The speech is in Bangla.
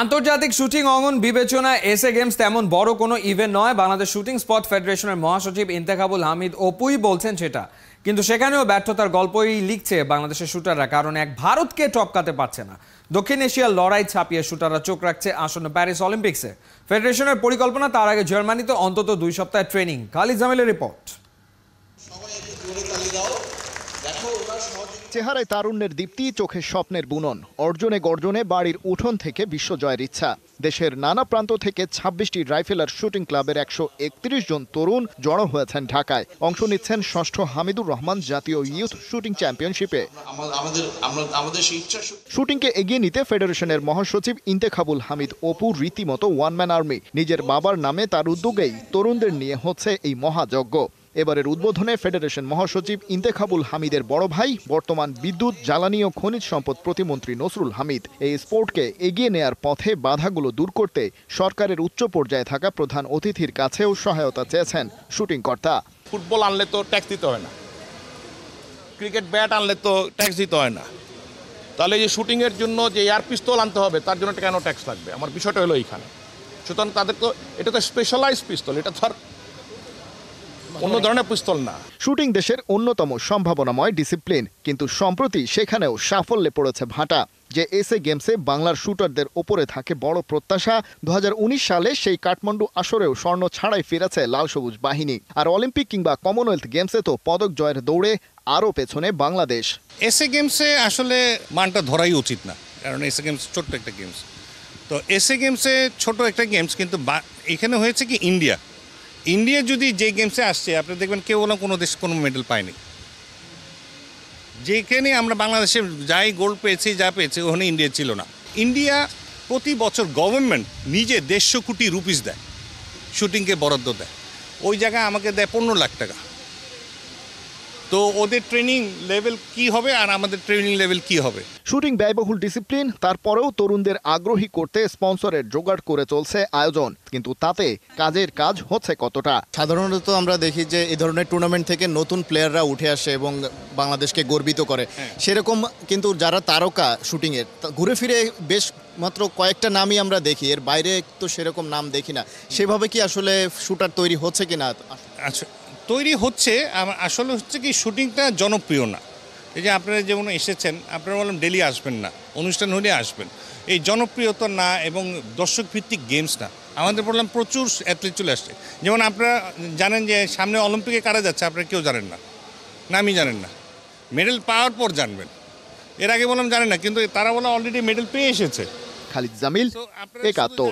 আন্তর্জাতিক শুটিং অঙ্গন বিবেচনায় এসএ গেমস তেমন বড় কোনো ইভেন্ট নয়। বাংলাদেশ শুটিং স্পট ফেডারেশনের মহাসচিব ইন্তেখাবুল হামিদ অপুই বলছেন সেটা, কিন্তু সেখানেও ব্যর্থতার গল্পই লিখছে বাংলাদেশের শুটাররা, কারণ এক ভারতকে টপকাতে পারছে না। দক্ষিণ এশিয়ার লড়াই ছাপিয়ে শুটাররা চোখ রাখছে আসন্ন প্যারিস অলিম্পিক্সে। ফেডারেশনের পরিকল্পনা তার আগে জার্মানিতে অন্তত 2 সপ্তাহের ট্রেনিং। খালিদ জামিলের রিপোর্ট। চেহারায় তারুণ্যের দীপ্তি, চোখে স্বপ্নের বুনন, অর্জনে গর্জনে বাড়ির উঠোন থেকে বিশ্বজয়ের ইচ্ছা। দেশের নানা প্রান্ত থেকে 26টি রাইফেলার শুটিং ক্লাবের 131 জন তরুণ জড়ো হয়েছেন ঢাকায়। অংশ নিচ্ছেন ষষ্ঠ হামিদুর রহমান জাতীয় ইয়ুথ শুটিং চ্যাম্পিয়নশিপে। শুটিংকে এগিয়ে নিতে ফেডারেশনের মহাসচিব ইন্তেখাবুল হামিদ অপু রীতিমতো ওয়ান ম্যান আর্মি। নিজের বাবার নামে তার উদ্যোগেই তরুণদের নিয়ে হচ্ছে এই মহাযজ্ঞ। এবারের উদ্বোধনে ফেডারেশন মহাসচিব ইন্তেখাবুল হামিদের বড় ভাই, বর্তমান বিদ্যুৎ, জ্বালানি ও খনিজ সম্পদ প্রতিমন্ত্রী নসরুল হামিদ এই স্পোর্টকে এগিয়ে নেয়ার পথে বাধাগুলো দূর করতে সরকারের উচ্চ পর্যায়ে থাকা প্রধান অতিথির কাছেও সহায়তা চেয়েছেন শুটিং কর্তা। ফুটবল আনলে তো ট্যাক্স দিতে হয় না, ক্রিকেট ব্যাট আনলে তো ট্যাক্স দিতে হয় না, তাহলে এই শুটিংয়ের জন্য যে এয়ার পিস্তল আনতে হবে তার জন্য কেন ট্যাক্স লাগবে? আমার বিষয়টা হলো এইখানে। সুতরাং তাদের তো এটা তো স্পেশালাইজ পিস্তল, এটা ধর অন্য ধরনের পিস্তল না। শুটিং দেশের অন্যতম সম্ভাবনাময় ডিসিপ্লিন, কিন্তু সম্প্রতি সেখানেও সাফল্যে পড়েছে ভাটা। যে এসএ গেমসে বাংলার শুটারদের ওপরে থাকে বড় প্রত্যাশা, 2019 সালে সেই কাঠমান্ডু আসরেও স্বর্ণ ছাড়াই ফিরেছে লাল সবুজ বাহিনী। আর অলিম্পিক কিংবা কমনওয়েলথ গেমসে তো পদক জয়ের দৌড়ে আরও পেছনে বাংলাদেশ। এসএ গেমসে আসলে মানটা ধরাই উচিত না, কারণ এসএ গেমস ছোট্ট একটা গেমস। তো এসএ গেমসে ছোট একটা গেমস, কিন্তু এখানে হয়েছে কি ইন্ডিয়া যদি যে গেমসে আসছে আপনি দেখবেন কেউ কোনো দেশ কোনো মেডেল পায়নি। যেখানে আমরা বাংলাদেশে যাই গোল্ড পেয়েছি, যা পেয়েছি, ওখানে ইন্ডিয়া ছিল না। ইন্ডিয়া প্রতি বছর গভর্নমেন্ট নিজে 150 কোটি রুপিস দেয়, শুটিংকে বরাদ্দ দেয়। ওই জায়গায় আমাকে দেয় 15 লাখ টাকা। তো ওদের ট্রেনিং লেভেল কি হবে আর আমাদের ট্রেনিং লেভেল কি হবে? শুটিং ব্যয়বহুল ডিসিপ্লিন, তারপরেও তরুণদের আগ্রহী করতে স্পন্সরের জোগাড় করে চলছে আয়োজন, কিন্তু তাতে কাজের কাজ হচ্ছে কতটা? সাধারণত আমরা দেখি যে এই ধরনের টুর্নামেন্ট থেকে নতুন প্লেয়াররা উঠে আসে এবং বাংলাদেশকে গর্বিত করে। সেরকম কিন্তু যারা তারকা শুটিংয়ের, ঘুরে ফিরে বেশ মাত্র কয়েকটা নামই আমরা দেখি, এর বাইরে তো সেরকম নাম দেখি না। সেভাবে কি আসলে শুটার তৈরি হচ্ছে কিনা? আচ্ছা, তৈরি হচ্ছে। আসলে হচ্ছে কি, শুটিংটা জনপ্রিয় না। এই যে আপনারা যেমন এসেছেন, আপনারা বললাম ডেলি আসবেন না, অনুষ্ঠান হলে আসবেন। এই জনপ্রিয়তা না এবং দর্শক ভিত্তিক গেমস না। আমাদের বললাম প্রচুর অ্যাথলিট চলে আসছে। যেমন আপনারা জানেন যে সামনে অলিম্পিকে কারা যাচ্ছে, আপনারা কেউ জানেন না, নামই জানেন না। মেডেল পাওয়ার পর জানবেন। এর আগে বললাম জানেন না, কিন্তু তারা বললাম অলরেডি মেডেল পেয়ে এসেছে। খালিদ জামিল, একাত্তর।